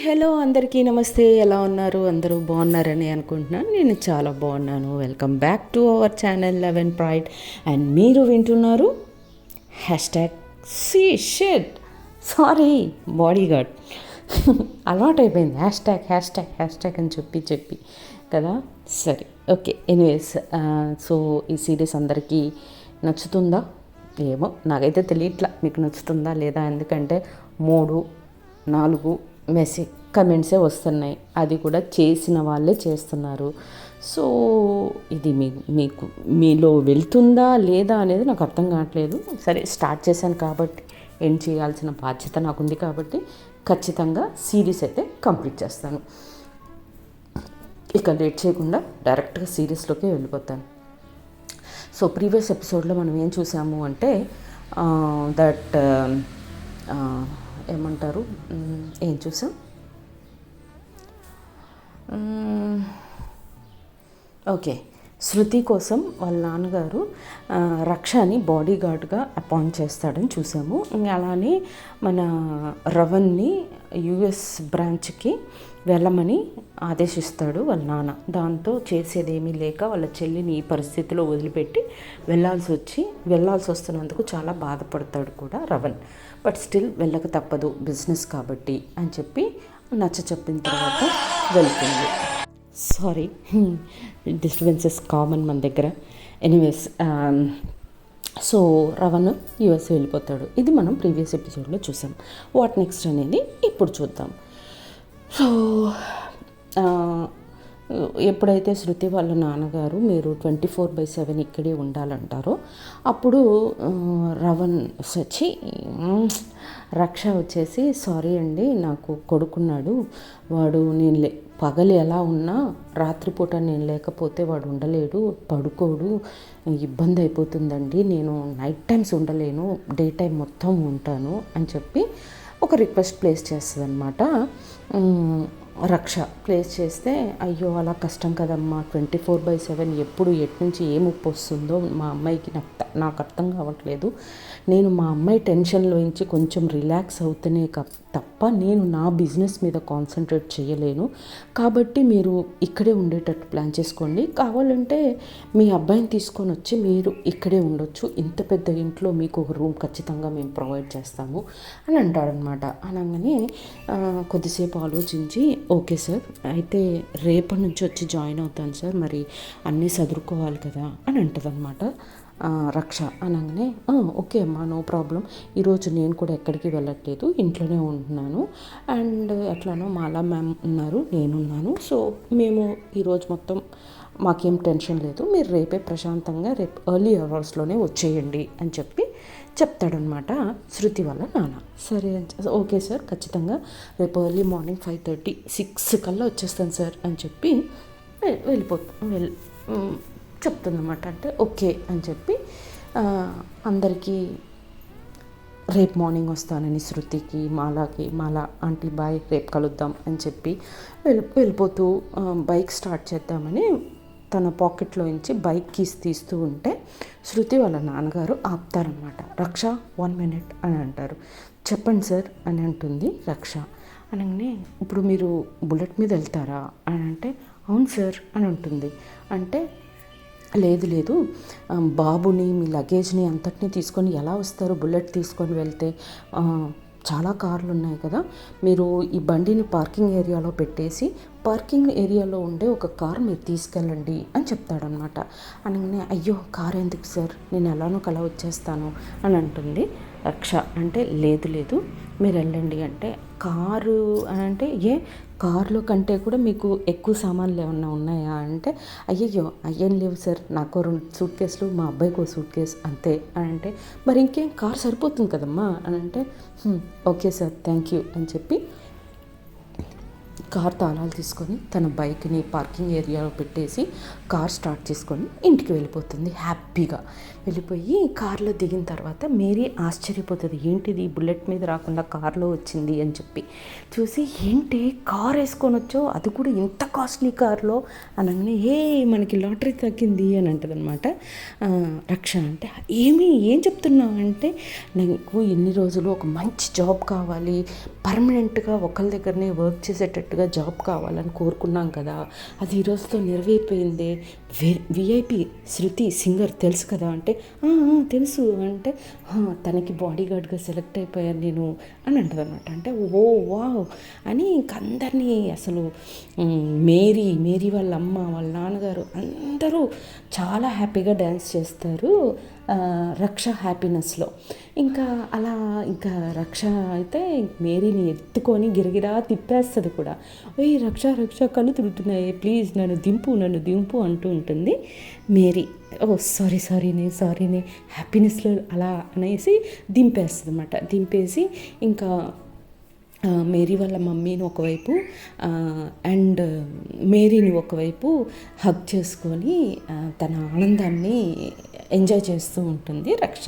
Hello అందరికీ నమస్తే. ఎలా ఉన్నారు? అందరూ బాగున్నారని అనుకుంటున్నాను. నేను చాలా బాగున్నాను. Welcome back to our channel love and pride. And మీరు వింటున్నారు hashtag she said sorry body guard. అలవాటైపోయింది హ్యాష్ట్యాగ్ హ్యాష్ట్యాగ్ హ్యాష్ట్యాగ్ అని చెప్పి కదా. సరే, ఓకే. ఎనీవేస్, సో ఈ సిరీస్ అందరికీ నచ్చుతుందా ఏమో నాకైతే తెలియట్లా మీకు నచ్చుతుందా లేదా. ఎందుకంటే 3-4 కమెంట్సే వస్తున్నాయి, అది కూడా చేసిన వాళ్ళే చేస్తున్నారు. సో ఇది మీకు మీలో వెళ్తుందా లేదా అనేది నాకు అర్థం కావట్లేదు. సరే, స్టార్ట్ చేశాను కాబట్టి ఏం చేయాల్సిన బాధ్యత నాకుంది కాబట్టి ఖచ్చితంగా సిరీస్ అయితే కంప్లీట్ చేస్తాను. ఇక లేట్ చేయకుండా డైరెక్ట్గా సిరీస్లోకి వెళ్ళిపోతాను. సో ప్రీవియస్ ఎపిసోడ్లో మనం ఏం చూసాము అంటే దట్ ఏమంటారు, ఏం చూసాం, ఓకే, శృతి కోసం వాళ్ళ నాన్నగారు రక్షని బాడీ గార్డ్గా అపాయింట్ చేస్తాడని చూసాము. అలానే మన రవన్ని యుఎస్ బ్రాంచ్కి వెళ్ళమని ఆదేశిస్తాడు వాళ్ళ నాన్న. దాంతో చేసేదేమీ లేక వాళ్ళ చెల్లిని ఈ పరిస్థితిలో వదిలిపెట్టి వెళ్ళాల్సి వస్తున్నందుకు చాలా బాధపడతాడు కూడా రవన్. బట్ స్టిల్ వెళ్ళక తప్పదు, బిజినెస్ కాబట్టి అని చెప్పి చెప్పిన తర్వాత వెళ్తుంది. సారీ, డిస్టర్బెన్సెస్ కామన్ మన దగ్గర. ఎనీవేస్, సో రవణ్ యుఎస్ వెళ్ళిపోతాడు. ఇది మనం ప్రీవియస్ ఎపిసోడ్లో చూసాం. వాట్ నెక్స్ట్ అనేది ఇప్పుడు చూద్దాం. సో ఎప్పుడైతే శృతి వాళ్ళ నాన్నగారు మీరు 24/7 ఇక్కడే ఉండాలంటారో అప్పుడు రవణ్ వచ్చి రక్ష వచ్చేసి, సారీ అండి, నాకు కొడుకున్నాడు, వాడు నేను పగలు ఎలా ఉన్నా రాత్రిపూట నేను లేకపోతే వాడు ఉండలేడు, పడుకోడు, ఇబ్బంది అయిపోతుందండి, నేను నైట్ టైమ్స్ ఉండలేను, డే టైం మొత్తం ఉంటాను అని చెప్పి ఒక రిక్వెస్ట్ ప్లేస్ చేస్తుంది అనమాట. రక్ష ప్లేస్ చేస్తే, అయ్యో అలా కష్టం కదమ్మా, 24/7 ఎప్పుడు ఎట్నుంచి ఏ ముప్పు వస్తుందో మా అమ్మాయికి నాకు అర్థం కావట్లేదు, నేను మా అమ్మాయి టెన్షన్లోంచి కొంచెం రిలాక్స్ అవుతూనే తప్ప నేను నా బిజినెస్ మీద కాన్సన్ట్రేట్ చేయలేను, కాబట్టి మీరు ఇక్కడే ఉండేటట్టు ప్లాన్ చేసుకోండి, కావాలంటే మీ అబ్బాయిని తీసుకొని వచ్చి మీరు ఇక్కడే ఉండొచ్చు, ఇంత పెద్ద ఇంట్లో మీకు ఒక రూమ్ ఖచ్చితంగా మేము ప్రొవైడ్ చేస్తాము అని అంటాడనమాట. అనగానే కొద్దిసేపు ఆలోచించి, ఓకే సార్, అయితే రేపటి నుంచి వచ్చి జాయిన్ అవుతాను సార్, మరి అన్నీ సదురుకోవాలి కదా అని అంటదనమాట రక్ష. అనగానే ఓకే అమ్మా, నో ప్రాబ్లం, ఈరోజు నేను కూడా ఎక్కడికి వెళ్ళట్లేదు, ఇంట్లోనే ఉంటున్నాను, అండ్ ఎట్లానో మాలా మ్యామ్ ఉన్నారు, నేనున్నాను, సో మేము ఈరోజు మొత్తం మాకేం టెన్షన్ లేదు, మీరు రేపే ప్రశాంతంగా రేపు ఎర్లీ అవర్స్లోనే వచ్చేయండి అని చెప్పి చెప్తాడనమాట శృతి వాళ్ళ నాన్న. సరే, ఓకే సార్, ఖచ్చితంగా రేపు ఎర్లీ మార్నింగ్ 5:30, 6 కల్లా వచ్చేస్తాను సార్ అని చెప్పి చెప్తుందన్నమాట. అంటే ఓకే అని చెప్పి అందరికీ రేపు మార్నింగ్ వస్తానని శృతికి, మాలా ఆంటీ బాయ్, రేపు కలుద్దాం అని చెప్పి వెళ్ళిపోతూ బైక్ స్టార్ట్ చేద్దామని తన పాకెట్లో నుంచి బైక్ కీస్ తీస్తూ ఉంటే శృతి వాళ్ళ నాన్నగారు ఆపుతారనమాట. రక్ష 1 minute అని అంటారు. చెప్పండి సార్ అని అంటుంది రక్ష. అనగానే, ఇప్పుడు మీరు బుల్లెట్ మీద వెళ్తారా అని అంటే, అవును సార్ అని ఉంటుంది. అంటే లేదు, బాబుని మీ లగేజ్ని అంతటినీ తీసుకొని ఎలా వస్తారు, బుల్లెట్ తీసుకొని వెళ్తే చాలా కార్లు ఉన్నాయి కదా, మీరు ఈ బండిని పార్కింగ్ ఏరియాలో పెట్టేసి పార్కింగ్ ఏరియాలో ఉండే ఒక కార్ మీరు తీసుకెళ్ళండి అని చెప్తాడనమాట. అనగానే, అయ్యో కార్ ఎందుకు సార్, నేను ఎలానో కలా వచ్చేస్తాను అని అంటుంది రక్ష. అంటే లేదు మీరు వెళ్ళండి అంటే, కారు అని అంటే, కారులో కంటే కూడా మీకు ఎక్కువ సామాన్లు ఏమన్నా ఉన్నాయా అంటే, అయ్యేం లేవు సార్, నాకు 2 సూట్ కేసులు, మా అబ్బాయికి 1 సూట్ కేసు అంతే అని అంటే, మరి ఇంకేం కార్ సరిపోతుంది కదమ్మా అని అంటే, ఓకే సార్, థ్యాంక్ యూ అని చెప్పి కార్ తాళాలు తీసుకొని తన బైక్ని పార్కింగ్ ఏరియాలో పెట్టేసి కార్ స్టార్ట్ చేసుకొని ఇంటికి వెళ్ళిపోతుంది హ్యాపీగా. వెళ్ళిపోయి కార్లో దిగిన తర్వాత మేరీ ఆశ్చర్యపోతుంది, ఏంటిది బుల్లెట్ మీద రాకుండా కార్లో వచ్చింది అని చెప్పి. చూసి ఏంటి కార్ వేసుకొని వచ్చో, అది కూడా ఇంత కాస్ట్లీ కార్లో అనగానే మనకి లాటరీ తగ్గింది అని అంటుంది అనమాట రక్ష. అంటే ఏం చెప్తున్నావు అంటే, నాకు ఎన్ని రోజులు ఒక మంచి జాబ్ కావాలి, పర్మనెంట్గా ఒకరి దగ్గరనే వర్క్ చేసేటట్టుగా జాబ్ కావాలని కోరుకున్నాం కదా, అది ఈరోజుతో నెరవేరిపోయింది. విఐపి శృతి సింగర్ తెలుసు కదా అంటే, తెలుసు అంటే, తనకి బాడీ గార్డ్గా సెలెక్ట్ అయిపోయాను నేను అని అంటుంది అనమాట. అంటే ఓ వావ్ అని ఇంక అందరినీ అసలు మేరీ వాళ్ళ అమ్మ వాళ్ళ నాన్నగారు అందరూ చాలా హ్యాపీగా డ్యాన్స్ చేస్తారు రక్ష హ్యాపీనెస్లో. ఇంకా అలా ఇంకా రక్ష అయితే మేరీని ఎత్తుకొని గిరగిరా తిప్పేస్తుంది కూడా. రక్ష కళ్ళు తిరుగుతున్నాయి, ప్లీజ్ నన్ను దింపు అంటూ ఉంటుంది మేరీ. సారీనే హ్యాపీనెస్లో అలా అనేసి దింపేస్తుంది అనమాట. దింపేసి ఇంకా మేరీ వాళ్ళ మమ్మీని ఒకవైపు అండ్ మేరీని ఒకవైపు హగ్ చేసుకొని తన ఆనందాన్ని ఎంజాయ్ చేస్తూ ఉంటుంది రక్ష.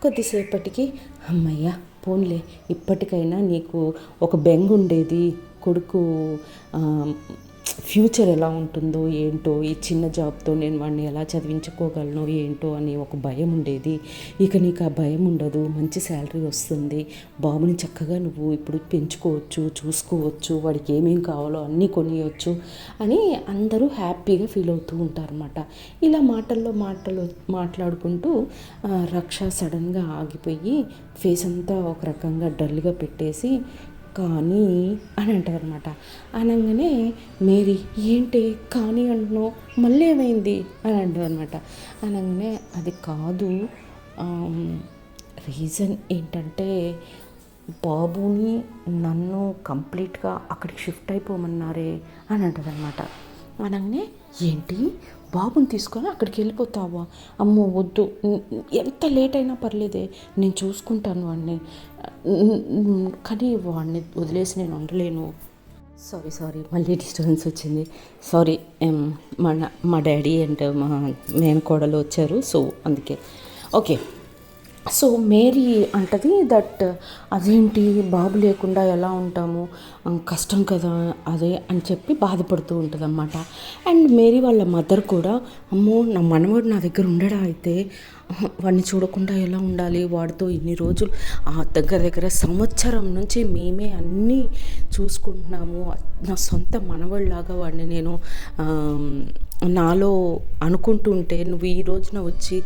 కొద్దిసేపటికి అమ్మయ్య పోన్లే, ఇప్పటికైనా నీకు ఒక బెంగ ఉండేది, కొడుకు ఫ్యూచర్ ఎలా ఉంటుందో ఏంటో, ఈ చిన్న జాబ్తో నేను వాడిని ఎలా చదివించుకోగలను ఏంటో అని ఒక భయం ఉండేది. ఇక నీకు ఆ భయం ఉండదు, మంచి శాలరీ వస్తుంది, బాబుని చక్కగా నువ్వు ఇప్పుడు పెంచుకోవచ్చు, చూసుకోవచ్చు, వాడికి ఏమేం కావాలో అన్నీ కొనియవచ్చు అని అందరూ హ్యాపీగా ఫీల్ అవుతూ ఉంటారన్నమాట. ఇలా మాట్లాడుకుంటూ రక్ష సడన్గా ఆగిపోయి ఫేస్ అంతా ఒక రకంగా డల్గా పెట్టేసి కానీ అని అంటారు అనమాట. అనగానే మేరీ ఏంటి కానీ అంటున్నావు, మళ్ళీ ఏమైంది అని అంటారు అనమాట. అనగానే అది కాదు, రీజన్ ఏంటంటే బాబుని నన్ను కంప్లీట్గా అక్కడికి షిఫ్ట్ అయిపోమన్నారే అని అంటారు అనమాట. అనగానే ఏంటి బాబుని తీసుకొని అక్కడికి వెళ్ళిపోతావా, అమ్మో వద్దు, ఎంత లేట్ అయినా పర్లేదే, నేను చూసుకుంటాను వాడిని, కానీ వాడిని వదిలేసి నేను ఉండలేను. సారీ మళ్ళీ డిస్టర్బెన్స్ వచ్చింది, సారీ. మా డాడీ అండ్ మా మేనకోడలు వచ్చారు, సో అందుకే. ఓకే, సో మేరీ అంటది దట్ అదేంటి బాబు లేకుండా ఎలా ఉంటాము, కష్టం కదా అదే అని చెప్పి బాధపడుతూ ఉంటుంది అన్నమాట. అండ్ మేరీ వాళ్ళ మదర్ కూడా, అమ్మో నా మనవడు నా దగ్గర ఉండడా, అయితే వాడిని చూడకుండా ఎలా ఉండాలి, వాడితో ఇన్ని రోజులు దగ్గర సంవత్సరం నుంచి మేమే అన్నీ చూసుకుంటున్నాము, నా సొంత మనవడిలాగా వాడిని నేను నాలో అనుకుంటుంటే నువ్వు ఈ రోజున వచ్చి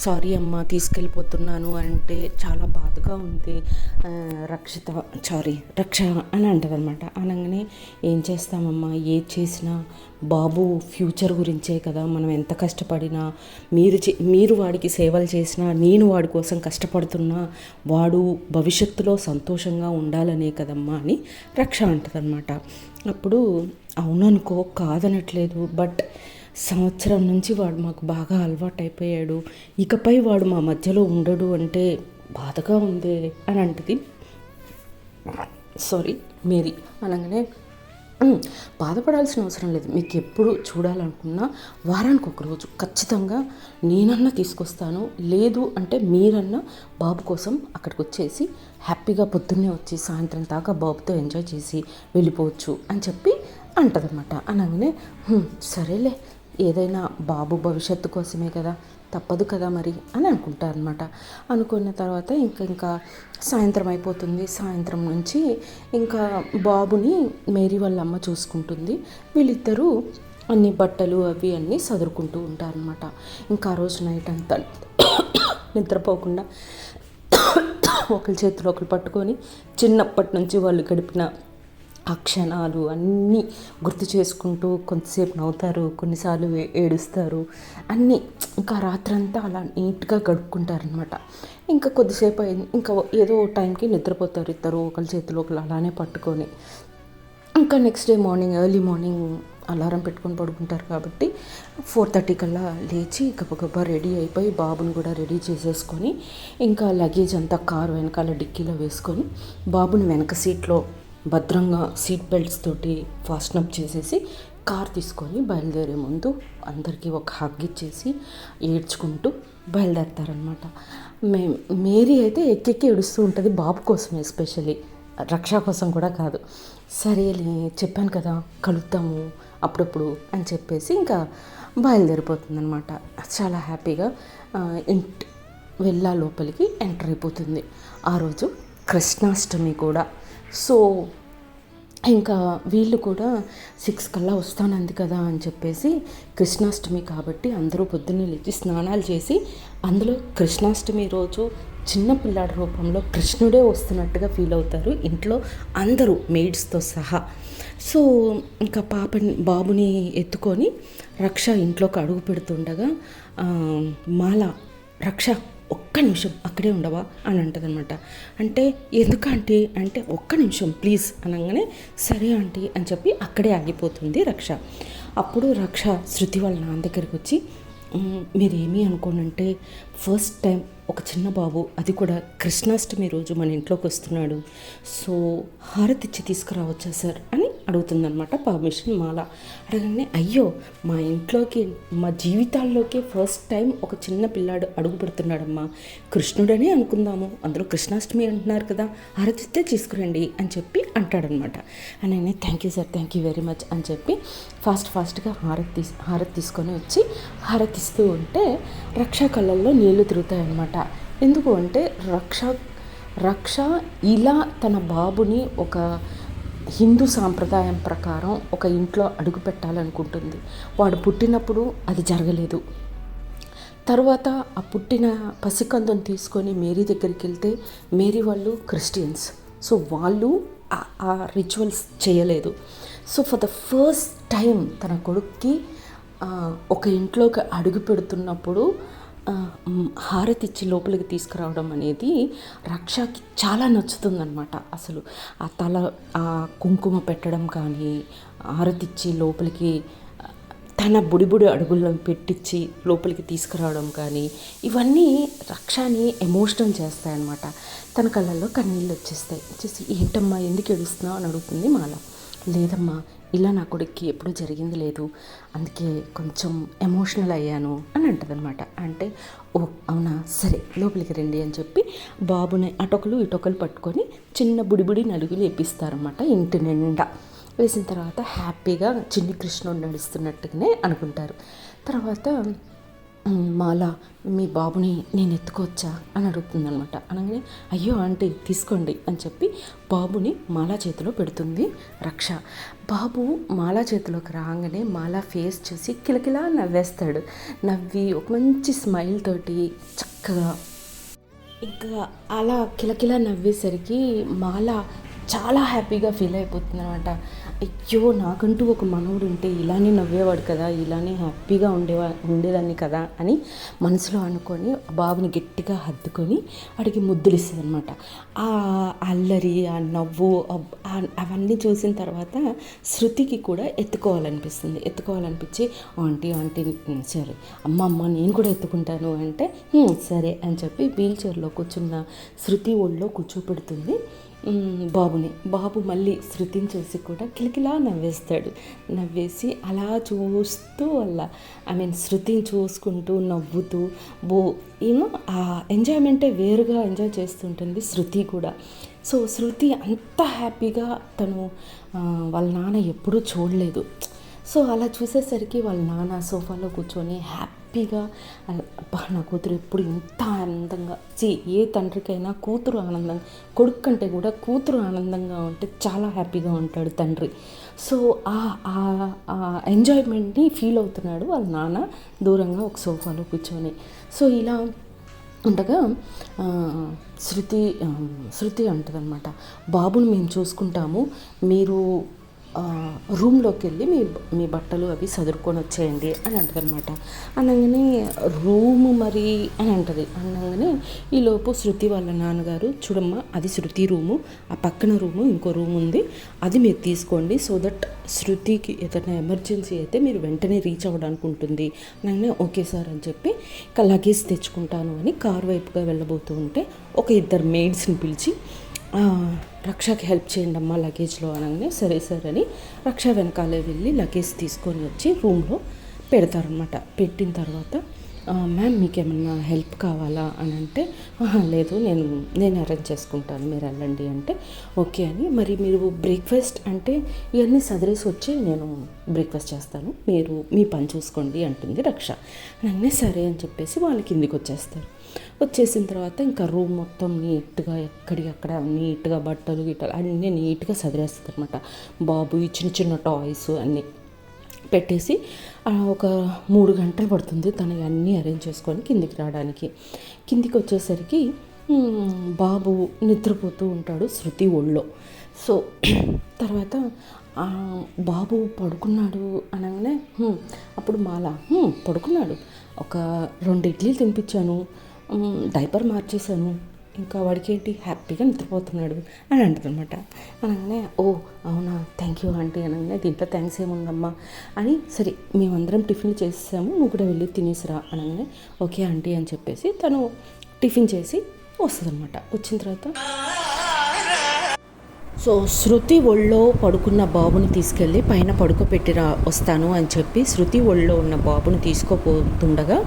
సారీ అమ్మ తీసుకెళ్ళిపోతున్నాను అంటే చాలా బాధగా ఉంది రక్ష అని అంటది అనమాట. అనగానే ఏం చేస్తామమ్మా, ఏది చేసినా బాబు ఫ్యూచర్ గురించే కదా, మనం ఎంత కష్టపడినా మీరు వాడికి సేవలు చేసినా, నేను వాడి కోసం కష్టపడుతున్నా, వాడు భవిష్యత్తులో సంతోషంగా ఉండాలనే కదమ్మా అని రక్ష అంటది అనమాట. అప్పుడు అవుననుకో, కాదనట్లేదు, బట్ సంవత్సరం నుంచి వాడు మాకు బాగా అలవాటు అయిపోయాడు, ఇకపై వాడు మా మధ్యలో ఉండడు అంటే బాధగా ఉంది అని అంటది మేరీ. అనగానే బాధపడాల్సిన అవసరం లేదు, మీకు ఎప్పుడు చూడాలనుకున్నా వారానికి ఒకరోజు ఖచ్చితంగా నేనన్నా తీసుకొస్తాను, లేదు అంటే మీరన్నా బాబు కోసం అక్కడికి వచ్చేసి హ్యాపీగా పొద్దున్నే వచ్చి సాయంత్రం దాకా బాబుతో ఎంజాయ్ చేసి వెళ్ళిపోవచ్చు అని చెప్పి అంటదన్నమాట. అనగానే సరేలే, ఏదైనా బాబు భవిష్యత్తు కోసమే కదా, తప్పదు కదా మరి అని అనుకుంటారనమాట. అనుకున్న తర్వాత ఇంకా సాయంత్రం అయిపోతుంది. సాయంత్రం నుంచి ఇంకా బాబుని మేరీ వాళ్ళ అమ్మ చూసుకుంటుంది. వీళ్ళిద్దరూ అన్ని బట్టలు అవి అన్నీ సదురుకుంటూ ఉంటారనమాట. ఇంకా ఆ రోజు నైట్ అంతా నిద్రపోకుండా ఒకరి చేతిలో ఒకరు పట్టుకొని చిన్నప్పటి నుంచి వాళ్ళు గడిపిన ఆ క్షణాలు అన్నీ గుర్తు చేసుకుంటూ కొంతసేపు నవ్వుతారు, కొన్నిసార్లు ఏడుస్తారు, అన్నీ ఇంకా రాత్రంతా అలా నీట్గా గడుపుకుంటారనమాట. ఇంకా కొద్దిసేపు అయింది, ఇంకా ఏదో టైంకి నిద్రపోతారు ఇద్దరు ఒకరి చేతిలో ఒకరు అలానే పట్టుకొని. ఇంకా next day morning early morning alarm పెట్టుకొని పడుకుంటారు కాబట్టి 4:30 కల్లా లేచి గబగబా రెడీ అయిపోయి బాబుని కూడా రెడీ చేసేసుకొని ఇంకా లగేజ్ అంతా కారు వెనకాల డిక్కీలో వేసుకొని బాబుని వెనక సీట్లో భద్రంగా సీట్ బెల్ట్స్ తోటి ఫాస్టన్ అప్ చేసేసి కార్ తీసుకొని బయలుదేరే ముందు అందరికీ ఒక హగ్ ఇచ్చేసి ఏడ్చుకుంటూ బయలుదేరతారనమాట. మేరీ అయితే ఎక్కెక్కి ఏడుస్తూ ఉంటుంది, బాబు కోసం ఎస్పెషల్లీ, రక్ష కోసం కూడా కాదు. సరేలే చెప్పాను కదా కలుద్దాము అప్పుడప్పుడు అని చెప్పేసి ఇంకా బయలుదేరిపోతుంది అనమాట. చాలా హ్యాపీగా వెళ్ళా లోపలికి ఎంటర్ అయిపోతుంది. ఆ రోజు కృష్ణాష్టమి కూడా. సో ఇంకా వీళ్ళు కూడా 6 కల్లా వస్తానంది కదా అని చెప్పేసి, కృష్ణాష్టమి కాబట్టి అందరూ పొద్దున్నే లేచి స్నానాలు చేసి, అందులో కృష్ణాష్టమి రోజు చిన్న పిల్లాడి రూపంలో కృష్ణుడే వస్తున్నట్టుగా ఫీల్ అవుతారు ఇంట్లో అందరూ మెయిడ్స్తో సహా. సో ఇంకా బాబుని ఎత్తుకొని రక్ష ఇంట్లోకి అడుగు పెడుతుండగా మాల, రక్ష ఒక్క నిమిషం అక్కడే ఉండవా అని అంటుంది అనమాట. అంటే ఎందుకు ఆంటీ అంటే, ఒక్క నిమిషం ప్లీజ్ అనగానే సరే ఆంటీ అని చెప్పి అక్కడే ఆగిపోతుంది రక్ష. అప్పుడు రక్ష శృతి వాళ్ళ నాన్న దగ్గరికి వచ్చి, మీరేమీ అనుకోనంటే ఫస్ట్ టైం ఒక చిన్న బాబు, అది కూడా కృష్ణాష్టమి రోజు మన ఇంట్లోకి వస్తున్నాడు, సో హారతి ఇచ్చి తీసుకురావచ్చా సార్ అని అడుగుతుందనమాట పర్మిషన్ మాల. అడగగానే అయ్యో మా ఇంట్లోకి మా జీవితాల్లోకి ఫస్ట్ టైం ఒక చిన్న పిల్లాడు అడుగు పెడుతున్నాడమ్మా, కృష్ణుడనే అనుకుందాము, అందులో కృష్ణాష్టమి అంటున్నారు కదా, హారతి ఇస్తే తీసుకురండి అని చెప్పి అంటాడనమాట. అని thank you sir, thank you very much అని చెప్పి ఫాస్ట్గా హారతి తీసుకొని వచ్చి హారతిస్తూ ఉంటే రక్ష కళ్ళల్లో నీళ్లు తిరుగుతాయన్నమాట. ఎందుకు అంటే రక్ష ఇలా తన బాబుని ఒక హిందూ సాంప్రదాయం ప్రకారం ఒక ఇంట్లో అడుగు పెట్టాలనుకుంటుంది. వాడు పుట్టినప్పుడు అది జరగలేదు. తర్వాత ఆ పుట్టిన పసికందుని తీసుకొని మేరీ దగ్గరికి వెళ్తే మేరీ వాళ్ళు క్రిస్టియన్స్, సో వాళ్ళు ఆ రిచువల్స్ చేయలేదు. So for the first time తన కొడుక్కి ఒక ఇంట్లోకి అడుగు పెడుతున్నప్పుడు హారతి ఇచ్చి లోపలికి తీసుకురావడం అనేది రక్షకి చాలా నచ్చుతుందన్నమాట. అసలు ఆ కుంకుమ పెట్టడం కానీ, హారతి ఇచ్చి లోపలికి తన బుడిబుడి అడుగుల్లో పెట్టించి లోపలికి తీసుకురావడం కానీ, ఇవన్నీ రక్షని ఎమోషనల్ చేస్తాయన్నమాట. తన కళ్ళల్లో కన్నీళ్ళు వచ్చేసి ఏంటమ్మా ఎందుకు ఏడుస్తున్నావు అని అడుగుతుంది మాల. లేదమ్మా, ఇలా నా కొడుక్కి ఎప్పుడూ జరిగింది లేదు, అందుకే కొంచెం ఎమోషనల్ అయ్యాను అని అంటదనమాట. అంటే ఓ అవునా, సరే లోపలికి రండి అని చెప్పి బాబుని అటొకలు ఇటొకలు పట్టుకొని చిన్న బుడిబుడి నలుగులు వేపిస్తారన్నమాట ఇంటి నిండా. వేసిన తర్వాత హ్యాపీగా చిన్ని కృష్ణుడు నడుస్తున్నట్టుగానే అనుకుంటారు. తర్వాత మాల మీ బాబుని నేను ఎత్తుకోవచ్చా అని అడుగుతుందనమాట. అనగానే అయ్యో ఆంటీ తీసుకోండి అని చెప్పి బాబుని మాలా చేతిలో పెడుతుంది రక్ష. బాబు మాలా చేతిలోకి రాగానే మాలా ఫేస్ చూసి కిలకిలా నవ్వేస్తాడు. నవ్వి ఒక మంచి స్మైల్ తోటి చక్కగా ఇంకా అలా కిలకిలా నవ్వేసరికి మాల చాలా హ్యాపీగా ఫీల్ అయిపోతుంది అనమాట. అయ్యో నాకంటూ ఒక మనవుడు ఉంటే ఇలానే నవ్వేవాడు కదా, ఇలానే హ్యాపీగా ఉండేదాన్ని కదా అని మనసులో అనుకొని బాబుని గట్టిగా హత్తుకొని వాడికి ముద్దులు ఇస్తుంది అనమాట. ఆ అల్లరి, ఆ నవ్వు అవన్నీ చూసిన తర్వాత శృతికి కూడా ఎత్తుకోవాలనిపించి ఆంటీ సరే అమ్మ నేను కూడా ఎత్తుకుంటాను అంటే సరే అని చెప్పి వీల్ చైర్లో కూర్చున్న శృతి ఒళ్ళో కూర్చోపెడుతుంది బాబు మళ్ళీ శృతిని చూసి కూడా కిలకిలా నవ్వేసి అలా చూస్తూ శృతిని చూసుకుంటూ నవ్వుతూ ఆ ఎంజాయ్మెంటే వేరుగా ఎంజాయ్ చేస్తుంటుంది శృతి కూడా. సో శృతి అంత హ్యాపీగా తను వాళ్ళ నాన్న ఎప్పుడూ చూడలేదు. సో అలా చూసేసరికి వాళ్ళ నాన్న సోఫాలో కూర్చొని హ్యాపీగా నా కూతురు ఎప్పుడు ఇంత ఆనందంగా ఏ తండ్రికైనా కూతురు ఆనందంగా, కొడుకు కంటే కూడా కూతురు ఆనందంగా ఉంటే చాలా హ్యాపీగా ఉంటాడు తండ్రి. సో ఆ ఎంజాయ్మెంట్ని ఫీల్ అవుతున్నాడు వాళ్ళ నాన్న దూరంగా ఒక సోఫాలో కూర్చొని. సో ఇలా ఉండగా శృతి అంటదనమాట, బాబుని మేము చూసుకుంటాము, మీరు రూమ్లోకి వెళ్ళి మీ బట్టలు అవి సదురుకొని వచ్చేయండి అని అంటదనమాట. అనగానే రూము మరి అని అనగానే ఈలోపు శృతి వాళ్ళ నాన్నగారు, చూడమ్మా అది శృతి రూము, ఆ పక్కన రూము ఇంకో రూమ్ ఉంది, అది మీరు తీసుకోండి, సో దట్ శృతికి ఏదైనా ఎమర్జెన్సీ అయితే మీరు వెంటనే రీచ్ అవ్వడానికి ఉంటుంది అనగానే ఓకే సార్ అని చెప్పి ఇంకా లగేజ్ తెచ్చుకుంటాను అని కారు వైపుగా వెళ్ళబోతూ ఉంటే ఒక 2 మెయిడ్స్ని పిలిచి రక్షకి హెల్ప్ చేయండి అమ్మా లగేజ్లో అనగానే సరే సరే అని రక్ష వెనకాలే వెళ్ళి లగేజ్ తీసుకొని వచ్చి రూమ్లో పెడతారనమాట. పెట్టిన తర్వాత మ్యామ్ మీకేమన్నా హెల్ప్ కావాలా అని అంటే లేదు నేను అరేంజ్ చేసుకుంటాను మీరు వెళ్ళండి అంటే ఓకే అని. మరి మీరు బ్రేక్ఫాస్ట్ అంటే ఇవన్నీ సదిరేసి వచ్చి నేను బ్రేక్ఫాస్ట్ చేస్తాను, మీరు మీ పని చూసుకోండి అంటుంది రక్ష. అన్నీ సరే అని చెప్పేసి వాళ్ళు కిందికి వచ్చేస్తారు. వచ్చేసిన తర్వాత ఇంకా రూమ్ మొత్తం నీట్గా ఎక్కడికక్కడ నీట్గా బట్టలు గిట్టలు అన్నీ నీట్గా సదిరేస్తుంది అనమాట. బాబు ఈ చిన్న చిన్న టాయ్స్ అన్నీ పెట్టేసి ఒక 3 గంటలు పడుతుంది తను అన్నీ అరేంజ్ చేసుకొని కిందికి రావడానికి. కిందికి వచ్చేసరికి బాబు నిద్రపోతూ ఉంటాడు శృతి ఒళ్ళో. సో తర్వాత బాబు పడుకున్నాడు అనగానే అప్పుడు మాల పడుకున్నాడు, ఒక 2 ఇడ్లీలు తినిపించాను, డైపర్ మార్చేశాను, ఇంకా వాడికి ఏంటి హ్యాపీగా నిద్రపోతున్నాడు అని అంటుందన్నమాట. అనగానే ఓ అవునా థ్యాంక్ యూ ఆంటీ అనగానే దీంట్లో థ్యాంక్స్ ఏముందమ్మా అని సరే మేమందరం టిఫిన్ చేసాము నువ్వు కూడా వెళ్ళి తినేసిరా అనగానే ఓకే ఆంటీ అని చెప్పేసి తను టిఫిన్ చేసి వస్తుందన్నమాట. వచ్చిన తర్వాత సో శృతి ఒళ్ళో పడుకున్న బాబుని తీసుకెళ్ళి పైన పడుకోబెట్టిరా వస్తాను అని చెప్పి శృతి ఒళ్ళో ఉన్న బాబుని తీసుకోపోతుండగా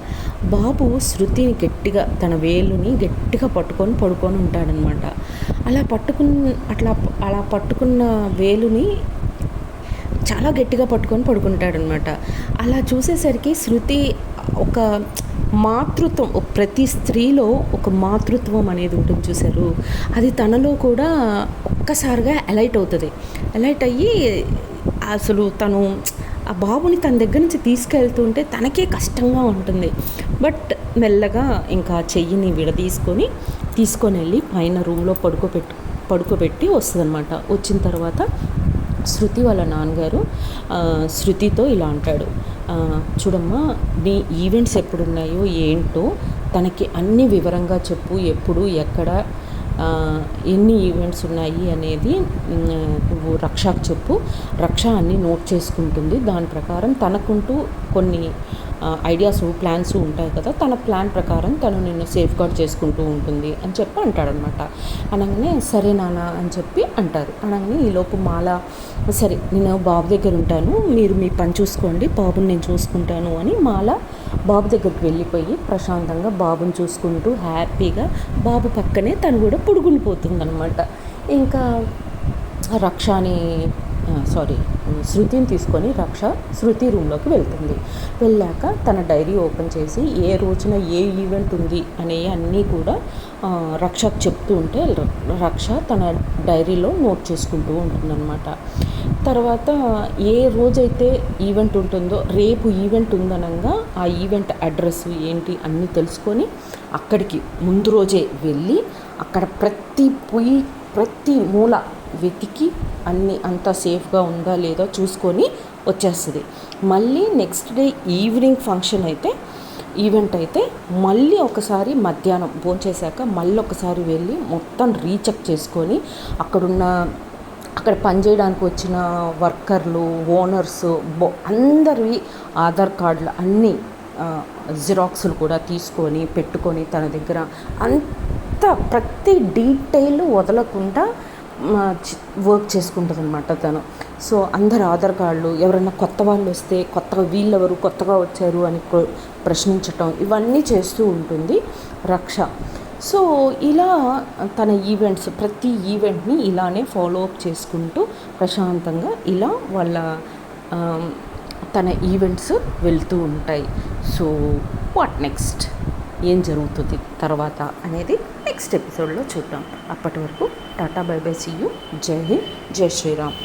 బాబు శృతిని గట్టిగా తన వేలుని గట్టిగా పడుకొని ఉంటాడనమాట. అలా పట్టుకున్న వేలుని చాలా గట్టిగా పడుకుంటాడనమాట. అలా చూసేసరికి శృతి ఒక మాతృత్వం, ప్రతి స్త్రీలో ఒక మాతృత్వం అనేది ఉంటుంది చూసారు, అది తనలో కూడా ఒక్కసారిగా ఎలైట్ అవుతుంది. ఎలైట్ అయ్యి అసలు తను ఆ బాబుని తన దగ్గర నుంచి తీసుకెళ్తుంటే తనకే కష్టంగా ఉంటుంది. బట్ మెల్లగా ఇంకా చెయ్యిని తీసుకొని వెళ్ళి పైన రూమ్లో పడుకోబెట్టి వస్తుందన్నమాట. వచ్చిన తర్వాత శృతి వాళ్ళ నాన్నగారు శృతితో ఇలా అంటాడు, చూడమ్మా నీ ఈవెంట్స్ ఎప్పుడున్నాయో ఏంటో తనకి అన్ని వివరంగా చెప్పు, ఎప్పుడు ఎక్కడ ఎన్ని ఈవెంట్స్ ఉన్నాయి అనేది నువ్వు రక్షకు చెప్పు, రక్ష అన్నీ నోట్ చేసుకుంటుంది, దాని ప్రకారం తనకుంటూ కొన్ని ఐడియాస్ ప్లాన్స్ ఉంటాయి కదా, తన ప్లాన్ ప్రకారం తను నిన్ను సేఫ్ గార్డ్ చేసుకుంటూ ఉంటుంది అని చెప్పి అంటాడనమాట. అనగానే సరే నాన్న అని చెప్పి అంటారు. అనగానే ఈలోపు మాల సరే నేను బాబు దగ్గర ఉంటాను, మీరు మీ పని చూసుకోండి, బాబుని నేను చూసుకుంటాను అని మాల బాబు దగ్గరికి వెళ్ళిపోయి ప్రశాంతంగా బాబుని చూసుకుంటూ హ్యాపీగా బాబు పక్కనే తను కూడా పుడుకునిపోతుందనమాట. ఇంకా శృతిని తీసుకొని రక్ష శృతి రూమ్లోకి వెళ్తుంది. వెళ్ళాక తన డైరీ ఓపెన్ చేసి ఏ రోజున ఏ ఈవెంట్ ఉంది అనేవి అన్నీ కూడా రక్షకు చెప్తూ ఉంటే రక్ష తన డైరీలో నోట్ చేసుకుంటూ ఉంటుందన్నమాట. తర్వాత ఏ రోజైతే ఈవెంట్ ఉంటుందో రేపు ఈవెంట్ ఉందనగా ఆ ఈవెంట్ అడ్రస్ ఏంటి అన్నీ తెలుసుకొని అక్కడికి ముందు రోజే వెళ్ళి అక్కడ ప్రతి మూల వెతికి అంతా సేఫ్గా ఉందా లేదా చూసుకొని వచ్చేస్తుంది. మళ్ళీ నెక్స్ట్ డే ఈవినింగ్ ఈవెంట్ అయితే మళ్ళీ ఒకసారి మధ్యాహ్నం భోంచేశాక మళ్ళీ ఒకసారి వెళ్ళి మొత్తం రీచెక్ చేసుకొని అక్కడ పనిచేయడానికి వచ్చిన వర్కర్లు, ఓనర్స్ అందరివి ఆధార్ కార్డులు అన్నీ జిరాక్స్లు కూడా తీసుకొని పెట్టుకొని తన దగ్గర ప్రతి డీటెయిల్ వదలకుండా వర్క్ చేసుకుంటుంది అనమాట తను. సో అందరు ఆధార్ కార్డులు, ఎవరైనా కొత్త వాళ్ళు వస్తే వీళ్ళెవరు కొత్తగా వచ్చారు అని ప్రశ్నించటం ఇవన్నీ చేస్తూ ఉంటుంది రక్ష. సో ఇలా తన ప్రతి ఈవెంట్ని ఇలానే ఫాలో అప్ చేసుకుంటూ ప్రశాంతంగా ఇలా తన ఈవెంట్స్ వెళ్తూ ఉంటాయి. సో వాట్ నెక్స్ట్, ఏం జరుగుతుంది తర్వాత అనేది నెక్స్ట్ ఎపిసోడ్లో చూద్దాం. అప్పటి వరకు tata bye bye, see you, జై హింద్, జై శ్రీరామ్.